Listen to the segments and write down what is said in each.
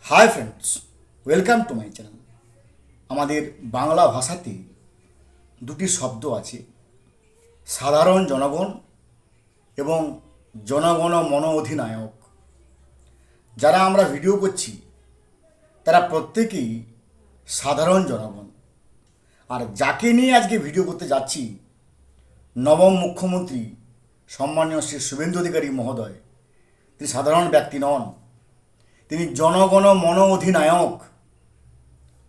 Hi friends, welcome to my channel. আমাদের বাংলা ভাষাতে দুটি শব্দ আছে, সাধারণ জনগণ এবং জনগণ মন অধিনায়ক। যারা আমরা ভিডিও করছি তারা প্রত্যেকেই সাধারণ জনগণ। আর যাকে নিয়ে আজকে ভিডিও করতে যাচ্ছি, নবম মুখ্যমন্ত্রী সম্মানীয় শ্রী শুভেন্দু অধিকারী মহোদয়, তিনি সাধারণ ব্যক্তি নন, তিনি জনগণ মন অধিনায়ক।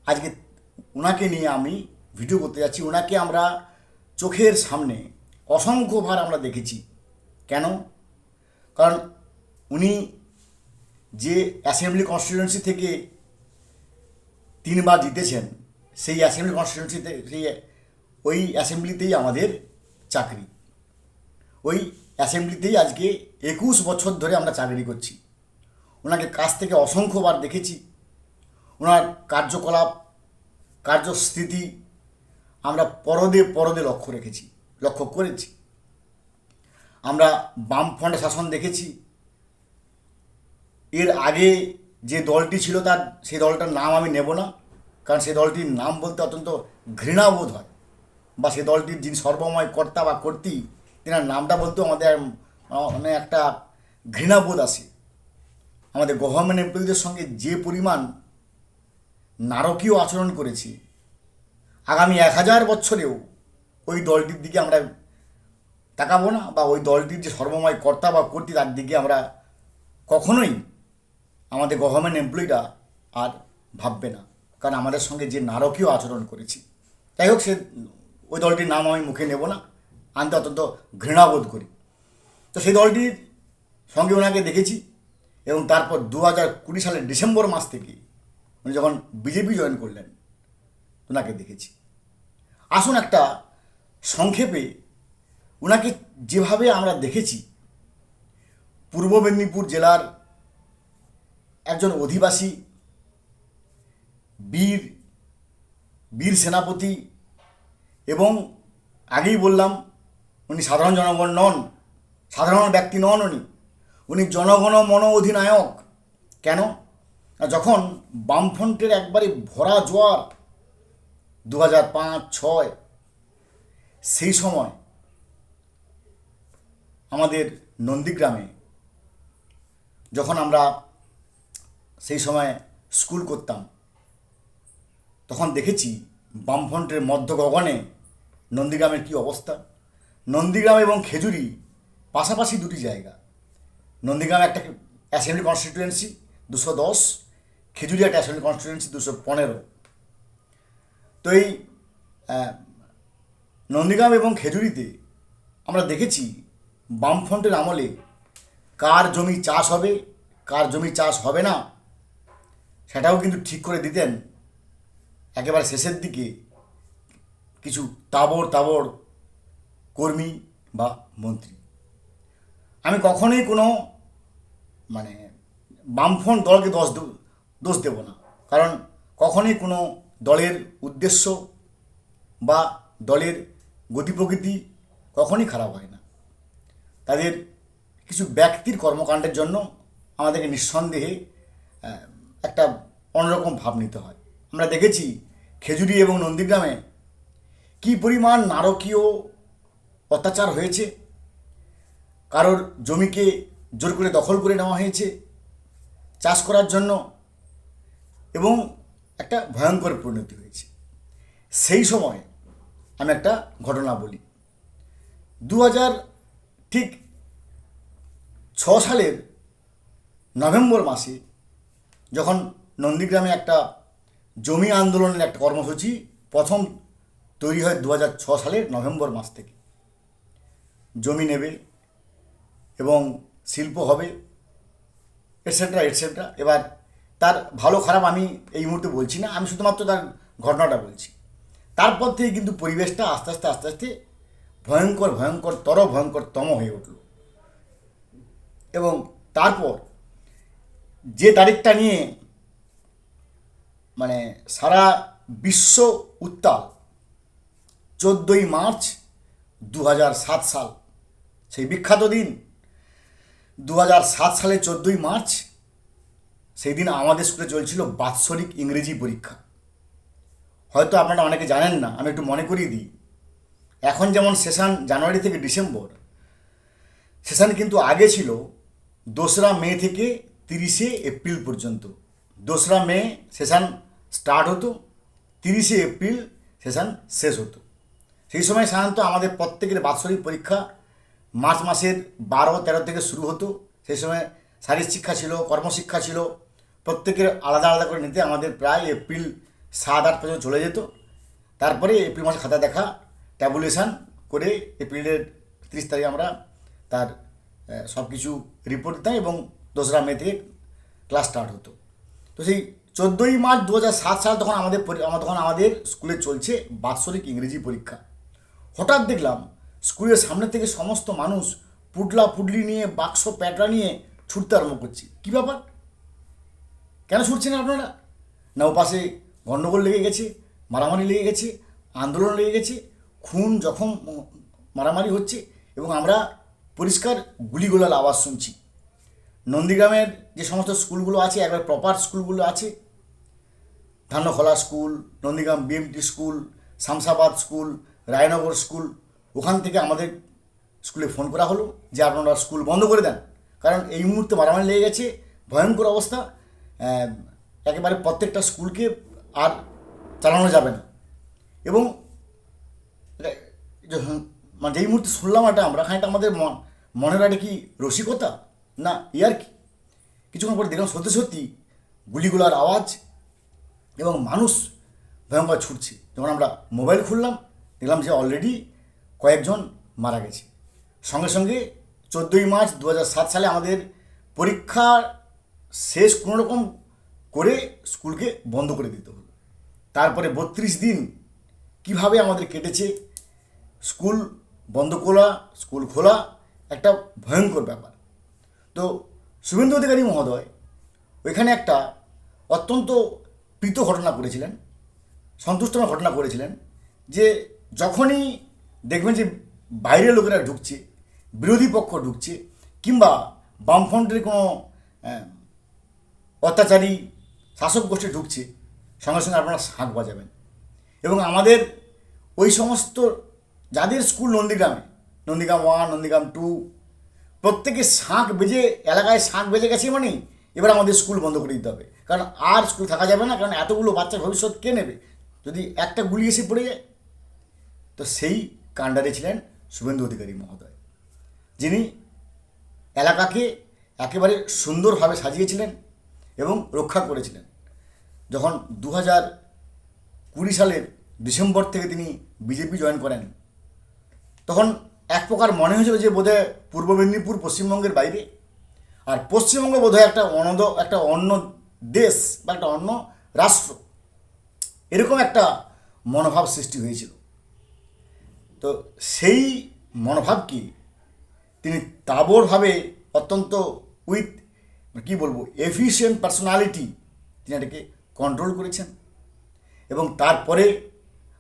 আজকে ওনাকে নিয়ে আমি ভিডিও করতে যাচ্ছি। ওনাকে আমরা চোখের সামনে অসংখ্যবার আমরা দেখেছি। কেন? কারণ উনি যে অ্যাসেম্বলি কনস্টিটিউয়েন্সি থেকে 3বার জিতেছেন, সেই অ্যাসেম্বলি কনস্টিটিউয়েন্সিতে ওই অ্যাসেম্বলিতেই আমাদের চাকরি। ওই অ্যাসেম্বলিতেই আজকে 21 বছর ধরে আমরা চাকরি করছি। ওনাকে কাছ থেকে অসংখ্যবার দেখেছি। ওনার কার্যকলাপ, কার্যস্থিতি আমরা পরদে পরদে লক্ষ্য করেছি। আমরা বামফ্রন্ট শাসন দেখেছি। এর আগে যে দলটি ছিল সেই দলটার নাম আমি নেব না, কারণ সেই দলটির নাম বলতে অত্যন্ত ঘৃণাবোধ হয়, বা সেই দলটির যিনি সর্বময় কর্তা বা কর্ত্রী, তেনার নামটা বলতেও আমাদের মানে একটা ঘৃণাবোধ আসে। আমাদের গভর্নমেন্ট এমপ্লয়িদের সঙ্গে যে পরিমাণ নারকীয় আচরণ করেছি, আগামী 1000 বছরেও ওই দলটির দিকে আমরা তাকাবো না, বা ওই দলটির যে সর্বময় কর্তা বা কর্ত্রী তার দিকে আমরা কখনোই আমাদের গভর্নমেন্ট এমপ্লয়িরা আর ভাববে না, কারণ আমাদের সঙ্গে যে নারকীয় আচরণ করেছি। যাই হোক, ওই দলটির নাম আমি মুখে নেব না, আনতে অত্যন্ত ঘৃণাবোধ করি। তো সেই দলটির সঙ্গে ওনাকে দেখেছি, এবং তারপর 2020 সালের ডিসেম্বর মাস থেকে উনি যখন বিজেপি জয়েন করলেন, ওনাকে দেখেছি। আসুন একটা সংক্ষেপে ওনাকে যেভাবে আমরা দেখেছি, পূর্ব মেদিনীপুর জেলার একজন অধিবাসী, বীর সেনাপতি, এবং আগেই বললাম উনি সাধারণ জনগণ নন, সাধারণ ব্যক্তি নন। উনি জনগণ মন অধিনায়ক। কেন? যখন বামফ্রন্টের একবারে ভরা জোয়ার 2005-06, সেই সময় আমাদের নন্দীগ্রামে, যখন আমরা সেই সময় স্কুল করতাম, তখন দেখেছি বামফ্রন্টের মধ্য গগনে নন্দীগ্রামের কী অবস্থা। নন্দীগ্রাম এবং খেজুরি পাশাপাশি দুটি জায়গা। নন্দীগ্রাম একটা অ্যাসেম্বলি কনস্টিটিউয়েন্সি 210, খেজুরি একটা অ্যাসেম্বলি কনস্টিটিউয়েন্সি 215। তো এই নন্দীগ্রাম এবং খেজুরিতে আমরা দেখেছি বামফ্রন্টের আমলে কার জমি চাষ হবে, কার জমি চাষ হবে না, সেটাও কিন্তু ঠিক করে দিতেন একেবারে শেষের দিকে কিছু তাবড় কর্মী বা মন্ত্রী। আমি কখনোই কোনো বামফ্রন্ট দলকে দোষ দেব না, কারণ কখনোই কোনো দলের উদ্দেশ্য বা দলের গতি প্রকৃতি কখনই খারাপ হয় না। তাদের কিছু ব্যক্তির কর্মকাণ্ডের জন্য আমাদেরকে নিঃসন্দেহে একটা অন্যরকম ভাব নিতে হয়। আমরা দেখেছি খেজুরি এবং নন্দীগ্রামে কী পরিমাণ নারকীয় অত্যাচার হয়েছে। কারোর জমিকে জোর করে দখল করে নেওয়া হয়েছে চাষ করার জন্য, এবং একটা ভয়ঙ্কর পরিণতি হয়েছে। সেই সময় আমি একটা ঘটনা বলি। 2006 সালের নভেম্বর মাসে যখন নন্দীগ্রামে একটা জমি আন্দোলনের একটা কর্মসূচি প্রথম তৈরি হয় 2006 সালের নভেম্বর মাস থেকে। জমি নেবে এবং শিল্প হবে, এটসেট্রা এটসেট্রা। এবার তার ভালো খারাপ আমি এই মুহূর্তে বলছি না, আমি শুধুমাত্র তার ঘটনাটা বলছি। তারপর থেকে কিন্তু পরিবেশটা আস্তে আস্তে ভয়ঙ্করতম হয়ে উঠল। এবং তারপর যে তারিখটা নিয়ে সারা বিশ্ব উত্তাল, 14ই মার্চ 2007 সাল, সেই বিখ্যাত দিন। 2007 সালে 14ই মার্চ সেই দিন আমাদের স্কুলে চলছিল বাৎসরিক ইংরেজি পরীক্ষা। হয়তো আপনারা অনেকে জানেন না, আমি একটু মনে করিয়ে দিই। এখন যেমন সেশন জানুয়ারি থেকে ডিসেম্বর, সেশন কিন্তু আগে ছিল 2রা মে থেকে 30শে এপ্রিল পর্যন্ত। 2রা মে সেশন স্টার্ট হতো, 30শে এপ্রিল সেশন শেষ হতো। সেই সময় সাধারণত আমাদের প্রত্যেকের বাৎসরিক পরীক্ষা মার্চ মাসের 12-13 থেকে শুরু হতো। সেই সময় শারীরিক শিক্ষা ছিল, কর্মশিক্ষা ছিল, প্রত্যেকের আলাদা আলাদা করে নিতে আমাদের প্রায় এপ্রিল 7-8 পর্যন্ত চলে যেত। তারপরে এপ্রিল মাসে খাতা দেখা, ট্যাবুলেশন করে এপ্রিলের 30 তারিখে আমরা তার সব কিছু রিপোর্ট দিতাম এবং 2রা মে থেকে ক্লাস স্টার্ট হতো। তো সেই 14ই মার্চ 2007 সাল তখন আমাদের স্কুলে চলছে বাৎসরিক ইংরেজি পরীক্ষা। হঠাৎ দেখলাম স্কুলের সামনে থেকে সমস্ত মানুষ পুটলা পুটলি নিয়ে, বাক্স প্যাটরা নিয়ে ছুটতে আরম্ভ করছে। কী ব্যাপার, কেন ছুটছেন আপনারা? না ওপাশে গণ্ডগোল লেগে গেছে, মারামারি লেগে গেছে, আন্দোলন লেগে গেছে, খুন জখম মারামারি হচ্ছে এবং আমরা পরিষ্কার গুলিগোলার আওয়াজ শুনছি। নন্দীগ্রামের যে সমস্ত স্কুলগুলো আছে, একবার প্রপার স্কুলগুলো আছে, Dhanyakhola school, Nandigram BMT school, Shamsabad school, Raynagar school, ওখান থেকে আমাদের স্কুলে ফোন করা হলো যে আপনারা স্কুল বন্ধ করে দেন, কারণ এই মুহূর্তে মারামারি লেগে গেছে, ভয়ঙ্কর অবস্থা, একেবারে প্রত্যেকটা স্কুলকে আর চালানো যাবে না। এবং মানে যেই মুহূর্তে শুনলাম এটা আমরা খানিকটা আমাদের মনের একটা কি রসিকতা না ইয়ার কি, কিছুক্ষণ পরে দেখলাম সত্যি সত্যি গুলিগুলার আওয়াজ এবং মানুষ ভয়ঙ্কর ছুটছে। যখন আমরা মোবাইল খুললাম দেখলাম যে অলরেডি কয়েকজন মারা গেছে। সঙ্গে সঙ্গে 14ই মার্চ 2007 সালে আমাদের পরীক্ষা শেষ কোনোরকম করে স্কুলকে বন্ধ করে দিতে হলো। তারপরে 32 দিন কিভাবে আমাদের কেটেছে, স্কুল বন্ধ করা, স্কুল খোলা, একটা ভয়ঙ্কর ব্যাপার। তো শুভেন্দু অধিকারী মহোদয় ওইখানে একটা অত্যন্ত প্রীত ঘটনা করেছিলেন, সন্তুষ্টময় ঘটনা করেছিলেন যে যখনই দেখবেন যে বাইরের লোকেরা ঢুকছে, বিরোধী পক্ষ ঢুকছে, কিংবা বামফ্রন্টের কোনো অত্যাচারী শাসক গোষ্ঠী ঢুকছে, সঙ্গে সঙ্গে আপনারা শাঁখ বাজাবেন। এবং আমাদের ওই সমস্ত যাদের স্কুল নন্দীগ্রাম 1, নন্দীগ্রাম 2, প্রত্যেকে শাঁখ বেজে, এলাকায় শাঁখ বেজে গেছে মানে এবার আমাদের স্কুল বন্ধ করে দিতে হবে, কারণ আর স্কুল থাকা যাবে না, কারণ এতগুলো বাচ্চার ভবিষ্যৎ কে নেবে যদি একটা গুলি এসে পড়ে যায়। তো সেই কাণ্ডারে ছিলেন শুভেন্দু অধিকারী মহোদয়, যিনি এলাকাকে একেবারে সুন্দরভাবে সাজিয়েছিলেন এবং রক্ষা করেছিলেন। যখন 2020 সালের ডিসেম্বর থেকে তিনি বিজেপি জয়েন করেন, তখন এক প্রকার মনে হয়েছিল যে বোধহয় পূর্ব মেদিনীপুর পশ্চিমবঙ্গের বাইরে, আর পশ্চিমবঙ্গ বোধহয় একটা অন্য দেশ বা একটা অন্য রাষ্ট্র, এরকম একটা মনোভাব সৃষ্টি হয়েছিল। তো সেই মনোভাবকে তিনি তাবড়ভাবে অত্যন্ত উইথ কী বলবো এফিশিয়েন্ট পার্সোনালিটি তিনি এটাকে কন্ট্রোল করেছেন। এবং তারপরে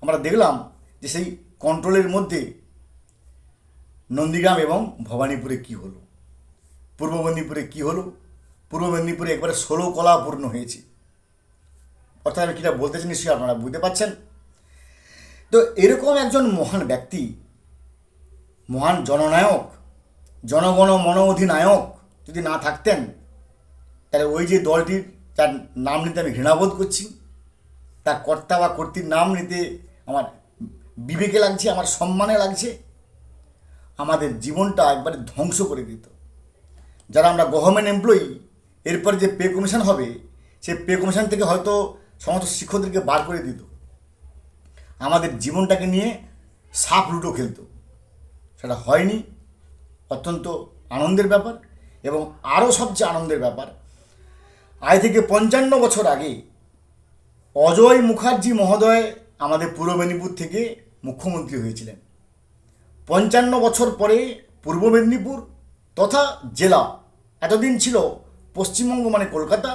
আমরা দেখলাম যে সেই কন্ট্রোলের মধ্যে নন্দীগ্রাম এবং ভবানীপুরে কী হলো, পূর্ব মেদিনীপুরে কী হলো, পূর্ব মেদিনীপুরে একবারে 16 কলাপূর্ণ হয়েছে। অর্থাৎ আমি কীটা বলতেছি নিশ্চয়ই আপনারা বুঝতে পারছেন। তো এরকম একজন মহান ব্যক্তি, মহান জননায়ক, জনগণমনঅধিনায়ক যদি না থাকতেন, তাহলে ওই যে দলটির যার নাম নিতে আমি ঘৃণাবোধ করছি, তার কর্তা বা কর্ত্রীর নাম নিতে আমার বিবেকে লাগছে, আমার সম্মানে লাগছে, আমাদের জীবনটা একবারে ধ্বংস করে দিত। যারা আমরা গভর্নমেন্ট এমপ্লয়ি, এরপরে যে পে কমিশন হবে, সেই পে কমিশন থেকে হয়তো সমস্ত শিক্ষকদেরকে বার করে দিত, আমাদের জীবনটাকে নিয়ে সাপ লুডো খেলতো। সেটা হয়নি, অত্যন্ত আনন্দের ব্যাপার। এবং আরও সবচেয়ে আনন্দের ব্যাপার, আজ থেকে 55 বছর আগে অজয় মুখার্জি মহোদয় আমাদের পূর্ব মেদিনীপুর থেকে মুখ্যমন্ত্রী হয়েছিলেন। 55 বছর পরে পূর্ব মেদিনীপুর তথা জেলা, এতদিন ছিল পশ্চিমবঙ্গ মানে কলকাতা,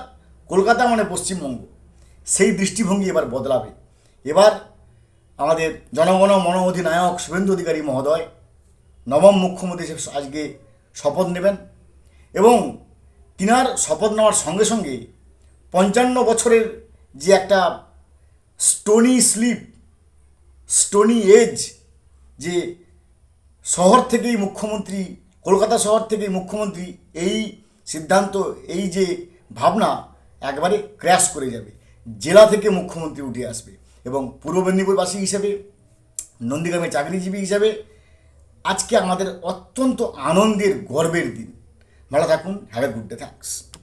কলকাতা মানে পশ্চিমবঙ্গ, সেই দৃষ্টিভঙ্গি এবার বদলাবে। এবার আমাদের জনগণমনঅধিনায়ক শুভেন্দু অধিকারী মহোদয় 9ম মুখ্যমন্ত্রী হিসেবে আজকে শপথ নেবেন। এবং তিনার শপথ নেওয়ার সঙ্গে সঙ্গে 55 বছরের যে একটা স্টোনি এজ, যে শহর থেকেই মুখ্যমন্ত্রী, কলকাতা শহর থেকেই মুখ্যমন্ত্রী, এই সিদ্ধান্ত, এই যে ভাবনা একবারে ক্র্যাশ করে যাবে। জেলা থেকে মুখ্যমন্ত্রী উঠে আসবে। এবং পূর্ব মেদিনীপুরবাসী হিসেবে, নন্দীগ্রামে চাকরিজীবী হিসেবে আজকে আমাদের অত্যন্ত আনন্দের, গর্বের দিন। ভালো থাকুন। Have a good day. Thanks.